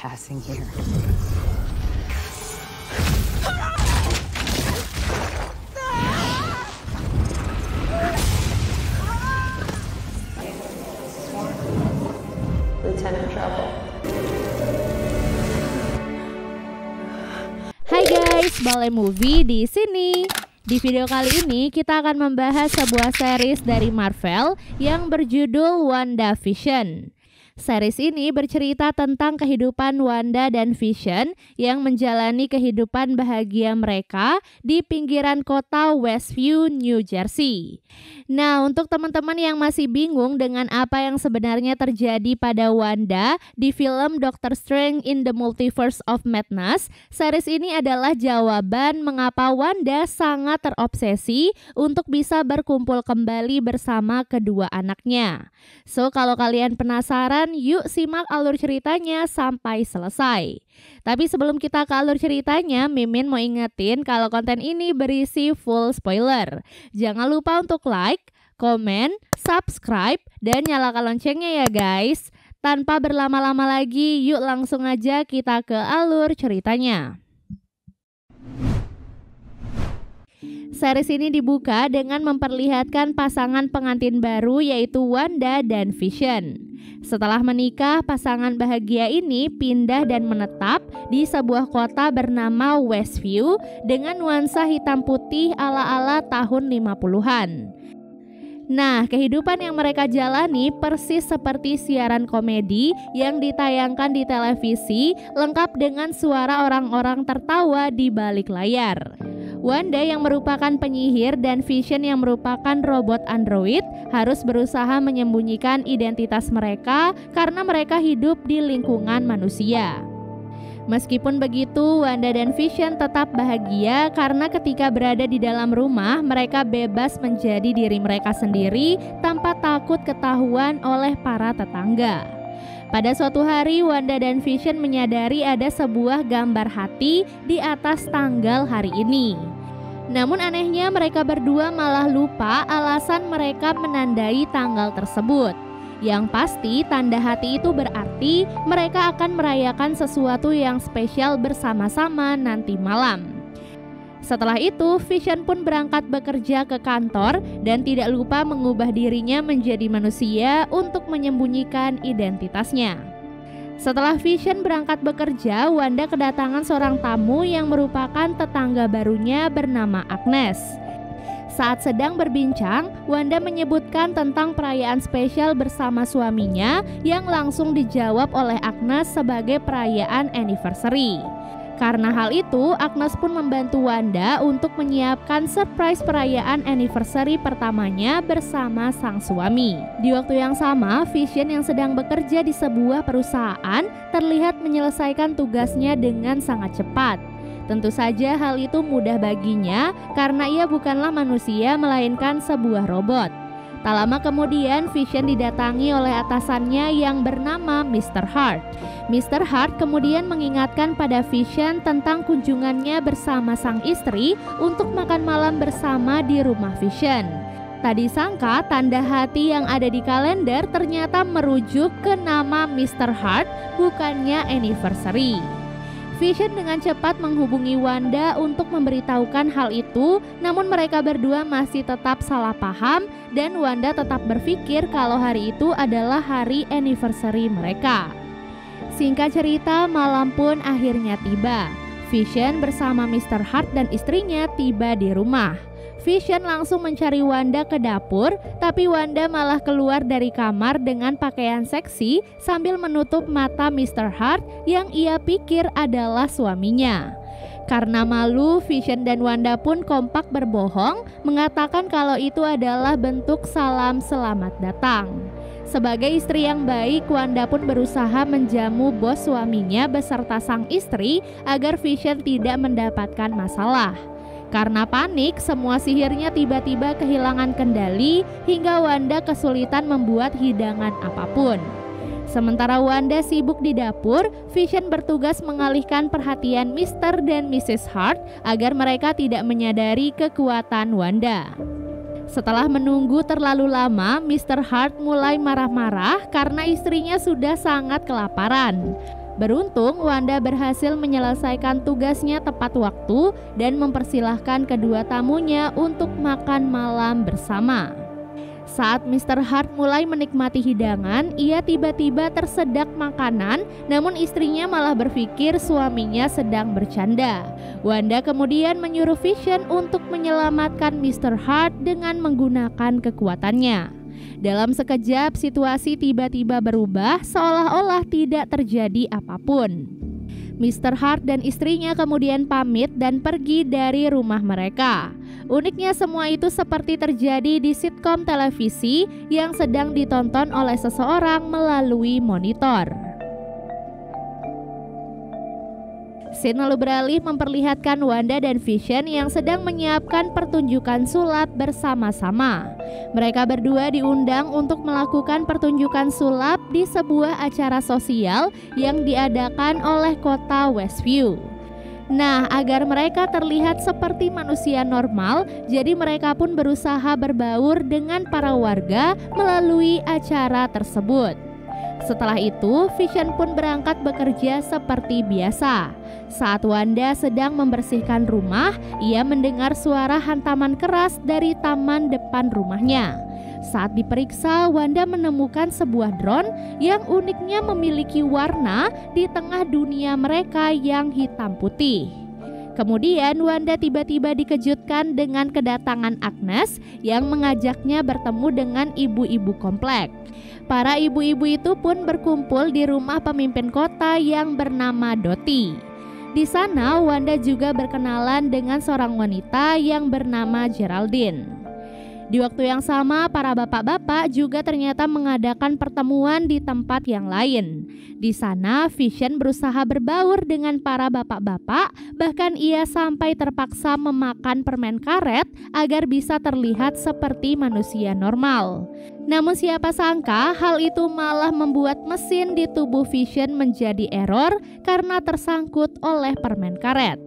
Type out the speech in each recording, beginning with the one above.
passing here. Lieutenant Trouble. Hai guys, Balai Movie di sini. Di video kali ini kita akan membahas sebuah series dari Marvel yang berjudul WandaVision. Series ini bercerita tentang kehidupan Wanda dan Vision yang menjalani kehidupan bahagia mereka di pinggiran kota Westview, New Jersey. Nah, untuk teman-teman yang masih bingung dengan apa yang sebenarnya terjadi pada Wanda di film Doctor Strange in the Multiverse of Madness, series ini adalah jawaban mengapa Wanda sangat terobsesi untuk bisa berkumpul kembali bersama kedua anaknya. So, kalau kalian penasaran, yuk simak alur ceritanya sampai selesai. Tapi sebelum kita ke alur ceritanya, Mimin mau ingetin kalau konten ini berisi full spoiler. Jangan lupa untuk like, komen, subscribe, dan nyalakan loncengnya ya guys. Tanpa berlama-lama lagi, yuk langsung aja kita ke alur ceritanya. Series ini dibuka dengan memperlihatkan pasangan pengantin baru yaitu Wanda dan Vision. Setelah menikah, pasangan bahagia ini pindah dan menetap di sebuah kota bernama Westview dengan nuansa hitam putih ala-ala tahun 50-an. Nah, kehidupan yang mereka jalani persis seperti siaran komedi yang ditayangkan di televisi, lengkap dengan suara orang-orang tertawa di balik layar. Wanda yang merupakan penyihir dan Vision yang merupakan robot android harus berusaha menyembunyikan identitas mereka karena mereka hidup di lingkungan manusia. Meskipun begitu, Wanda dan Vision tetap bahagia karena ketika berada di dalam rumah, mereka bebas menjadi diri mereka sendiri tanpa takut ketahuan oleh para tetangga. Pada suatu hari, Wanda dan Vision menyadari ada sebuah gambar hati di atas tanggal hari ini. Namun anehnya mereka berdua malah lupa alasan mereka menandai tanggal tersebut. Yang pasti tanda hati itu berarti mereka akan merayakan sesuatu yang spesial bersama-sama nanti malam. Setelah itu, Vision pun berangkat bekerja ke kantor dan tidak lupa mengubah dirinya menjadi manusia untuk menyembunyikan identitasnya. Setelah Vision berangkat bekerja, Wanda kedatangan seorang tamu yang merupakan tetangga barunya bernama Agnes. Saat sedang berbincang, Wanda menyebutkan tentang perayaan spesial bersama suaminya yang langsung dijawab oleh Agnes sebagai perayaan anniversary. Karena hal itu, Agnes pun membantu Wanda untuk menyiapkan surprise perayaan anniversary pertamanya bersama sang suami. Di waktu yang sama, Vision yang sedang bekerja di sebuah perusahaan terlihat menyelesaikan tugasnya dengan sangat cepat. Tentu saja hal itu mudah baginya karena ia bukanlah manusia melainkan sebuah robot. Tak lama kemudian, Vision didatangi oleh atasannya yang bernama Mr. Hart. Mr. Hart kemudian mengingatkan pada Vision tentang kunjungannya bersama sang istri untuk makan malam bersama di rumah Vision. Tak disangka tanda hati yang ada di kalender ternyata merujuk ke nama Mr. Hart, bukannya anniversary. Vision dengan cepat menghubungi Wanda untuk memberitahukan hal itu, namun mereka berdua masih tetap salah paham dan Wanda tetap berpikir kalau hari itu adalah hari anniversary mereka. Singkat cerita, malam pun akhirnya tiba. Vision bersama Mr. Hart dan istrinya tiba di rumah. Vision langsung mencari Wanda ke dapur, tapi Wanda malah keluar dari kamar dengan pakaian seksi sambil menutup mata Mr. Hart yang ia pikir adalah suaminya. Karena malu, Vision dan Wanda pun kompak berbohong, mengatakan kalau itu adalah bentuk salam selamat datang. Sebagai istri yang baik, Wanda pun berusaha menjamu bos suaminya beserta sang istri agar Vision tidak mendapatkan masalah. Karena panik, semua sihirnya tiba-tiba kehilangan kendali hingga Wanda kesulitan membuat hidangan apapun. Sementara Wanda sibuk di dapur, Vision bertugas mengalihkan perhatian Mr. dan Mrs. Hart agar mereka tidak menyadari kekuatan Wanda. Setelah menunggu terlalu lama, Mr. Hart mulai marah-marah karena istrinya sudah sangat kelaparan. Beruntung Wanda berhasil menyelesaikan tugasnya tepat waktu dan mempersilahkan kedua tamunya untuk makan malam bersama. Saat Mr. Hart mulai menikmati hidangan, ia tiba-tiba tersedak makanan, namun istrinya malah berpikir suaminya sedang bercanda. Wanda kemudian menyuruh Vision untuk menyelamatkan Mr. Hart dengan menggunakan kekuatannya. Dalam sekejap, situasi tiba-tiba berubah seolah-olah tidak terjadi apapun. Mr. Hart dan istrinya kemudian pamit dan pergi dari rumah mereka. Uniknya semua itu seperti terjadi di sitkom televisi yang sedang ditonton oleh seseorang melalui monitor. Scene lalu beralih memperlihatkan Wanda dan Vision yang sedang menyiapkan pertunjukan sulap bersama-sama. Mereka berdua diundang untuk melakukan pertunjukan sulap di sebuah acara sosial yang diadakan oleh kota Westview. Nah, agar mereka terlihat seperti manusia normal, jadi mereka pun berusaha berbaur dengan para warga melalui acara tersebut. Setelah itu, Vision pun berangkat bekerja seperti biasa. Saat Wanda sedang membersihkan rumah, ia mendengar suara hantaman keras dari taman depan rumahnya. Saat diperiksa, Wanda menemukan sebuah drone yang uniknya memiliki warna di tengah dunia mereka yang hitam putih. Kemudian Wanda tiba-tiba dikejutkan dengan kedatangan Agnes yang mengajaknya bertemu dengan ibu-ibu komplek. Para ibu-ibu itu pun berkumpul di rumah pemimpin kota yang bernama Dottie. Di sana Wanda juga berkenalan dengan seorang wanita yang bernama Geraldine. Di waktu yang sama, para bapak-bapak juga ternyata mengadakan pertemuan di tempat yang lain. Di sana, Vision berusaha berbaur dengan para bapak-bapak, bahkan ia sampai terpaksa memakan permen karet agar bisa terlihat seperti manusia normal. Namun siapa sangka hal itu malah membuat mesin di tubuh Vision menjadi error karena tersangkut oleh permen karet.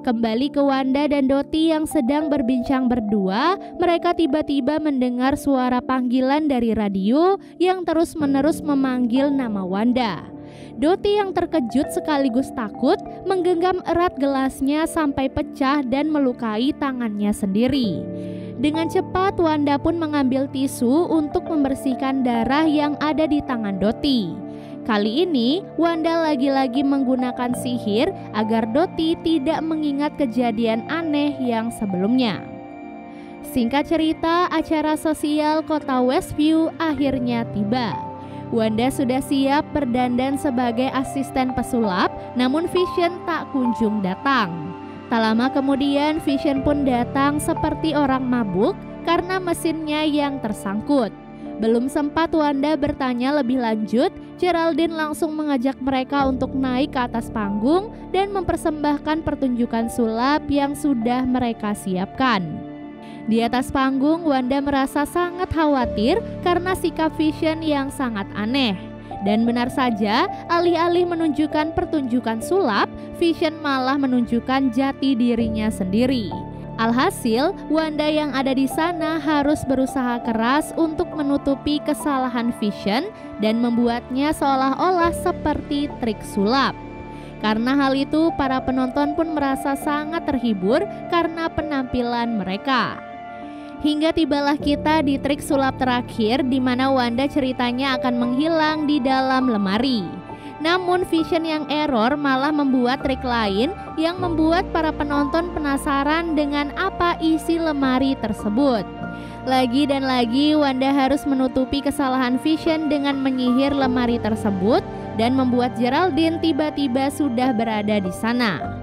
Kembali ke Wanda dan Dottie yang sedang berbincang berdua, mereka tiba-tiba mendengar suara panggilan dari radio yang terus-menerus memanggil nama Wanda. Dottie yang terkejut sekaligus takut menggenggam erat gelasnya sampai pecah dan melukai tangannya sendiri. Dengan cepat Wanda pun mengambil tisu untuk membersihkan darah yang ada di tangan Dottie. Kali ini Wanda lagi-lagi menggunakan sihir agar Dottie tidak mengingat kejadian aneh yang sebelumnya. Singkat cerita, acara sosial kota Westview akhirnya tiba. Wanda sudah siap berdandan sebagai asisten pesulap, namun Vision tak kunjung datang. Tak lama kemudian Vision pun datang seperti orang mabuk karena mesinnya yang tersangkut. Belum sempat Wanda bertanya lebih lanjut, Geraldine langsung mengajak mereka untuk naik ke atas panggung dan mempersembahkan pertunjukan sulap yang sudah mereka siapkan. Di atas panggung, Wanda merasa sangat khawatir karena sikap Vision yang sangat aneh. Dan benar saja, alih-alih menunjukkan pertunjukan sulap, Vision malah menunjukkan jati dirinya sendiri. Alhasil, Wanda yang ada di sana harus berusaha keras untuk menutupi kesalahan Vision dan membuatnya seolah-olah seperti trik sulap. Karena hal itu, para penonton pun merasa sangat terhibur karena penampilan mereka. Hingga tibalah kita di trik sulap terakhir di mana Wanda ceritanya akan menghilang di dalam lemari. Namun Vision yang error malah membuat trik lain yang membuat para penonton penasaran dengan apa isi lemari tersebut. Lagi dan lagi Wanda harus menutupi kesalahan Vision dengan menyihir lemari tersebut dan membuat Geraldine tiba-tiba sudah berada di sana.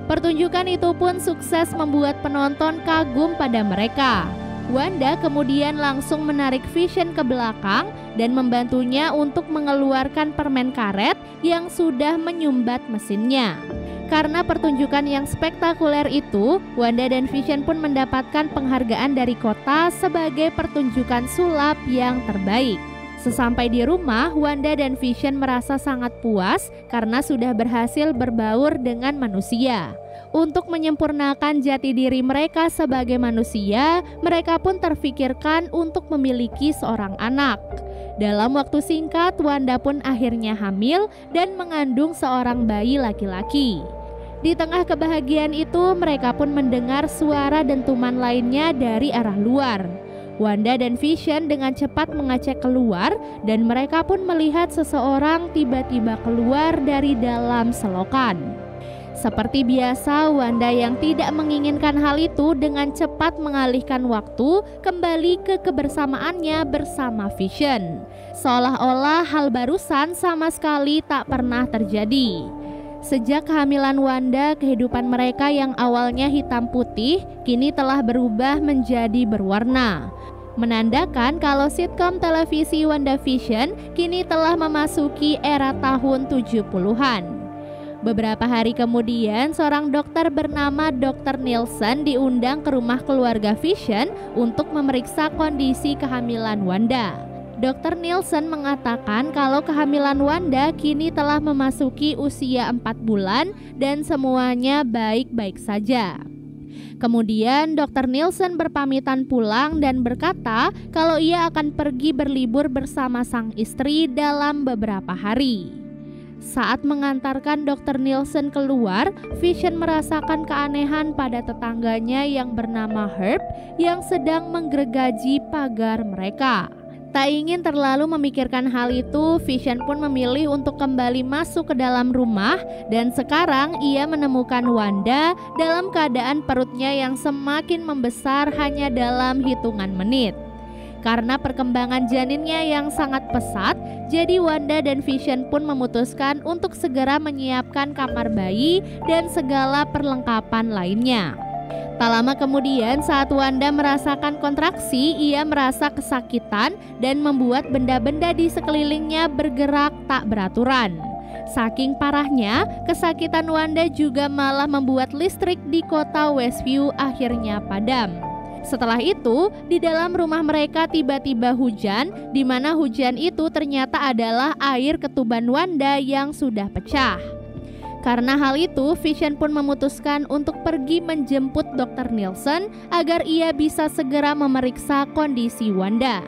Pertunjukan itu pun sukses membuat penonton kagum pada mereka. Wanda kemudian langsung menarik Vision ke belakang dan membantunya untuk mengeluarkan permen karet yang sudah menyumbat mesinnya. Karena pertunjukan yang spektakuler itu, Wanda dan Vision pun mendapatkan penghargaan dari kota sebagai pertunjukan sulap yang terbaik. Sesampai di rumah, Wanda dan Vision merasa sangat puas karena sudah berhasil berbaur dengan manusia. Untuk menyempurnakan jati diri mereka sebagai manusia, mereka pun terfikirkan untuk memiliki seorang anak. Dalam waktu singkat, Wanda pun akhirnya hamil dan mengandung seorang bayi laki-laki. Di tengah kebahagiaan itu, mereka pun mendengar suara dentuman lainnya dari arah luar. Wanda dan Vision dengan cepat mengecek keluar dan mereka pun melihat seseorang tiba-tiba keluar dari dalam selokan. Seperti biasa, Wanda yang tidak menginginkan hal itu dengan cepat mengalihkan waktu kembali ke kebersamaannya bersama Vision. Seolah-olah hal barusan sama sekali tak pernah terjadi. Sejak kehamilan Wanda, kehidupan mereka yang awalnya hitam putih kini telah berubah menjadi berwarna, menandakan kalau sitkom televisi WandaVision kini telah memasuki era tahun 70-an. Beberapa hari kemudian, seorang dokter bernama Dr. Nielsen diundang ke rumah keluarga Vision untuk memeriksa kondisi kehamilan Wanda. Dr. Nielsen mengatakan kalau kehamilan Wanda kini telah memasuki usia 4 bulan dan semuanya baik-baik saja. Kemudian Dr. Nielsen berpamitan pulang dan berkata kalau ia akan pergi berlibur bersama sang istri dalam beberapa hari. Saat mengantarkan Dr. Nielsen keluar, Vision merasakan keanehan pada tetangganya yang bernama Herb yang sedang menggergaji pagar mereka. Tak ingin terlalu memikirkan hal itu, Vision pun memilih untuk kembali masuk ke dalam rumah dan sekarang ia menemukan Wanda dalam keadaan perutnya yang semakin membesar hanya dalam hitungan menit. Karena perkembangan janinnya yang sangat pesat, jadi Wanda dan Vision pun memutuskan untuk segera menyiapkan kamar bayi dan segala perlengkapan lainnya. Tak lama kemudian saat Wanda merasakan kontraksi, ia merasa kesakitan dan membuat benda-benda di sekelilingnya bergerak tak beraturan. Saking parahnya, kesakitan Wanda juga malah membuat listrik di kota Westview akhirnya padam. Setelah itu, di dalam rumah mereka tiba-tiba hujan, di mana hujan itu ternyata adalah air ketuban Wanda yang sudah pecah. Karena hal itu, Vision pun memutuskan untuk pergi menjemput Dr. Nielsen agar ia bisa segera memeriksa kondisi Wanda.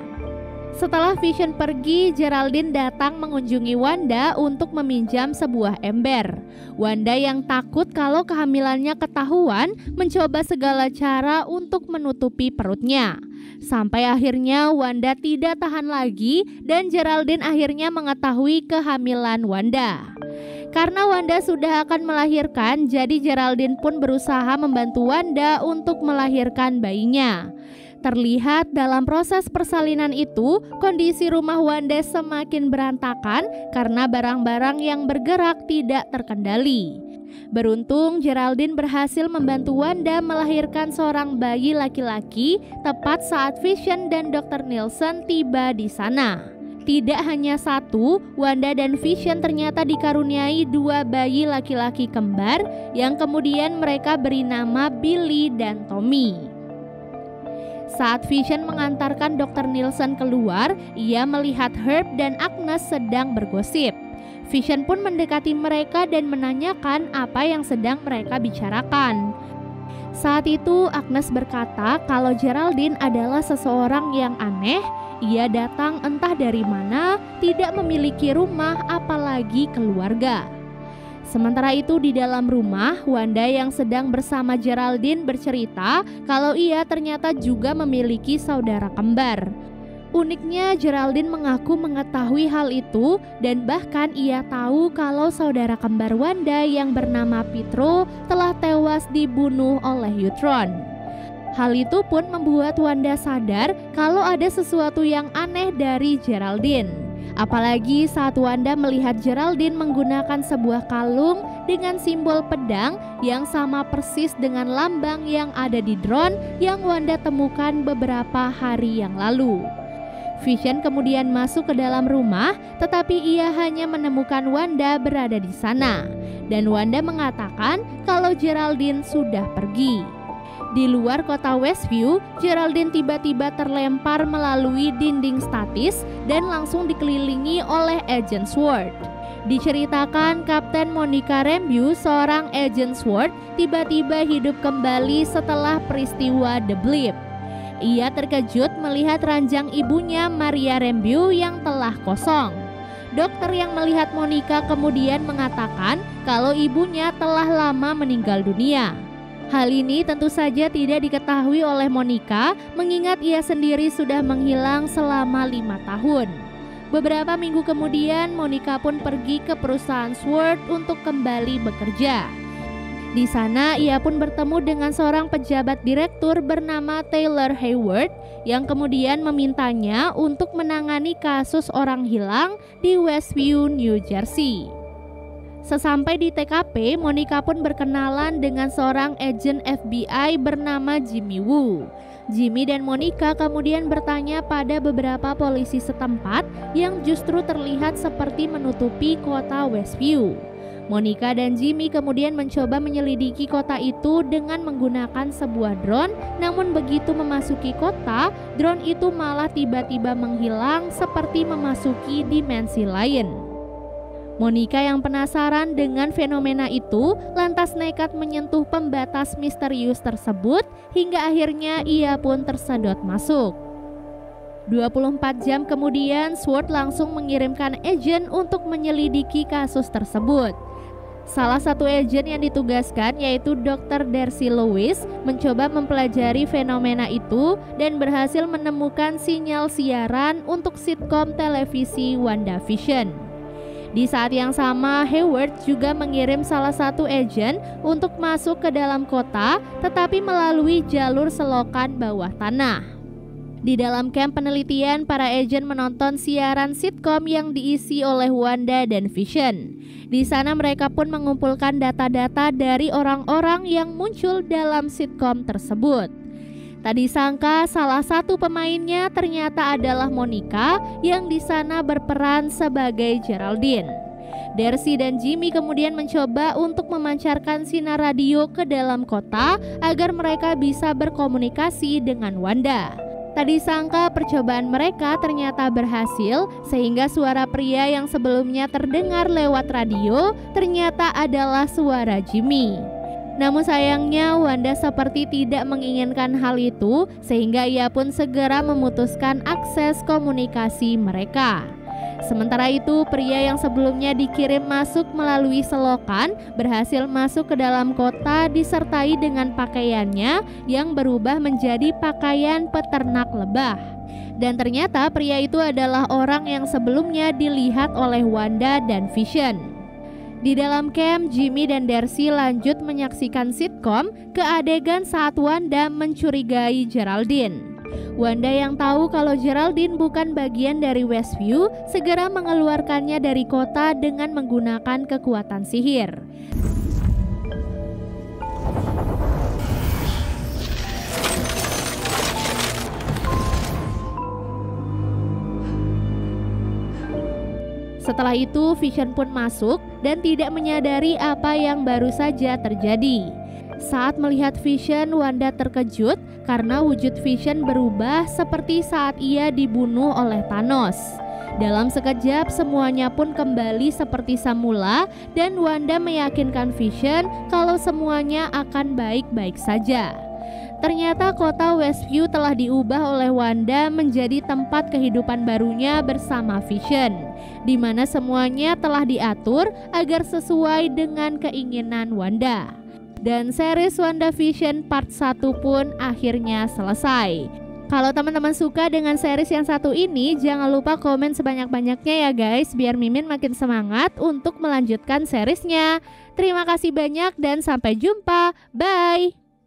Setelah Vision pergi, Geraldine datang mengunjungi Wanda untuk meminjam sebuah ember. Wanda yang takut kalau kehamilannya ketahuan mencoba segala cara untuk menutupi perutnya. Sampai akhirnya Wanda tidak tahan lagi dan Geraldine akhirnya mengetahui kehamilan Wanda. Karena Wanda sudah akan melahirkan, jadi Geraldine pun berusaha membantu Wanda untuk melahirkan bayinya. Terlihat dalam proses persalinan itu, kondisi rumah Wanda semakin berantakan karena barang-barang yang bergerak tidak terkendali. Beruntung Geraldine berhasil membantu Wanda melahirkan seorang bayi laki-laki tepat saat Vision dan Dr. Nielsen tiba di sana. Tidak hanya satu, Wanda dan Vision ternyata dikaruniai 2 bayi laki-laki kembar yang kemudian mereka beri nama Billy dan Tommy. Saat Vision mengantarkan Dr. Nielsen keluar, ia melihat Herb dan Agnes sedang bergosip. Vision pun mendekati mereka dan menanyakan apa yang sedang mereka bicarakan. Saat itu Agnes berkata kalau Geraldine adalah seseorang yang aneh. Ia datang entah dari mana, tidak memiliki rumah apalagi keluarga. Sementara itu di dalam rumah, Wanda yang sedang bersama Geraldine bercerita kalau ia ternyata juga memiliki saudara kembar. Uniknya Geraldine mengaku mengetahui hal itu dan bahkan ia tahu kalau saudara kembar Wanda yang bernama Pietro telah tewas dibunuh oleh Ultron. Hal itu pun membuat Wanda sadar kalau ada sesuatu yang aneh dari Geraldine. Apalagi saat Wanda melihat Geraldine menggunakan sebuah kalung dengan simbol pedang yang sama persis dengan lambang yang ada di drone yang Wanda temukan beberapa hari yang lalu. Vision kemudian masuk ke dalam rumah, tetapi ia hanya menemukan Wanda berada di sana. Dan Wanda mengatakan kalau Geraldine sudah pergi. Di luar kota Westview, Geraldine tiba-tiba terlempar melalui dinding statis dan langsung dikelilingi oleh Agent SWORD. Diceritakan Kapten Monica Rambeau, seorang Agent SWORD, tiba-tiba hidup kembali setelah peristiwa The Blip. Ia terkejut melihat ranjang ibunya Maria Rambeau yang telah kosong. Dokter yang melihat Monica kemudian mengatakan kalau ibunya telah lama meninggal dunia. Hal ini tentu saja tidak diketahui oleh Monica mengingat ia sendiri sudah menghilang selama 5 tahun. Beberapa minggu kemudian Monica pun pergi ke perusahaan Sword untuk kembali bekerja. Di sana ia pun bertemu dengan seorang pejabat direktur bernama Taylor Hayward yang kemudian memintanya untuk menangani kasus orang hilang di Westview, New Jersey. Sesampai di TKP, Monica pun berkenalan dengan seorang agen FBI bernama Jimmy Woo. Jimmy dan Monica kemudian bertanya pada beberapa polisi setempat yang justru terlihat seperti menutupi kota Westview. Monica dan Jimmy kemudian mencoba menyelidiki kota itu dengan menggunakan sebuah drone, namun begitu memasuki kota, drone itu malah tiba-tiba menghilang seperti memasuki dimensi lain. Monica yang penasaran dengan fenomena itu lantas nekat menyentuh pembatas misterius tersebut hingga akhirnya ia pun tersedot masuk. 24 jam kemudian Sword langsung mengirimkan agen untuk menyelidiki kasus tersebut. Salah satu agen yang ditugaskan yaitu Dr. Darcy Lewis mencoba mempelajari fenomena itu dan berhasil menemukan sinyal siaran untuk sitkom televisi WandaVision. Di saat yang sama, Hayward juga mengirim salah satu agen untuk masuk ke dalam kota, tetapi melalui jalur selokan bawah tanah. Di dalam kamp penelitian, para agen menonton siaran sitkom yang diisi oleh Wanda dan Vision. Di sana mereka pun mengumpulkan data-data dari orang-orang yang muncul dalam sitkom tersebut. Tak disangka salah satu pemainnya ternyata adalah Monica yang di sana berperan sebagai Geraldine. Darcy dan Jimmy kemudian mencoba untuk memancarkan sinar radio ke dalam kota agar mereka bisa berkomunikasi dengan Wanda. Tak disangka percobaan mereka ternyata berhasil sehingga suara pria yang sebelumnya terdengar lewat radio ternyata adalah suara Jimmy. Namun sayangnya Wanda seperti tidak menginginkan hal itu sehingga ia pun segera memutuskan akses komunikasi mereka. Sementara itu pria yang sebelumnya dikirim masuk melalui selokan berhasil masuk ke dalam kota disertai dengan pakaiannya yang berubah menjadi pakaian peternak lebah. Dan ternyata pria itu adalah orang yang sebelumnya dilihat oleh Wanda dan Vision. Di dalam camp, Jimmy dan Darcy lanjut menyaksikan sitkom ke adegan saat Wanda mencurigai Geraldine. Wanda yang tahu kalau Geraldine bukan bagian dari Westview segera mengeluarkannya dari kota dengan menggunakan kekuatan sihir. Setelah itu Vision pun masuk dan tidak menyadari apa yang baru saja terjadi. Saat melihat Vision, Wanda terkejut karena wujud Vision berubah seperti saat ia dibunuh oleh Thanos. Dalam sekejap semuanya pun kembali seperti semula dan Wanda meyakinkan Vision kalau semuanya akan baik-baik saja. Ternyata kota Westview telah diubah oleh Wanda menjadi tempat kehidupan barunya bersama Vision, di mana semuanya telah diatur agar sesuai dengan keinginan Wanda. Dan series WandaVision Part 1 pun akhirnya selesai. Kalau teman-teman suka dengan series yang satu ini, jangan lupa komen sebanyak-banyaknya ya guys, biar Mimin makin semangat untuk melanjutkan seriesnya. Terima kasih banyak dan sampai jumpa. Bye!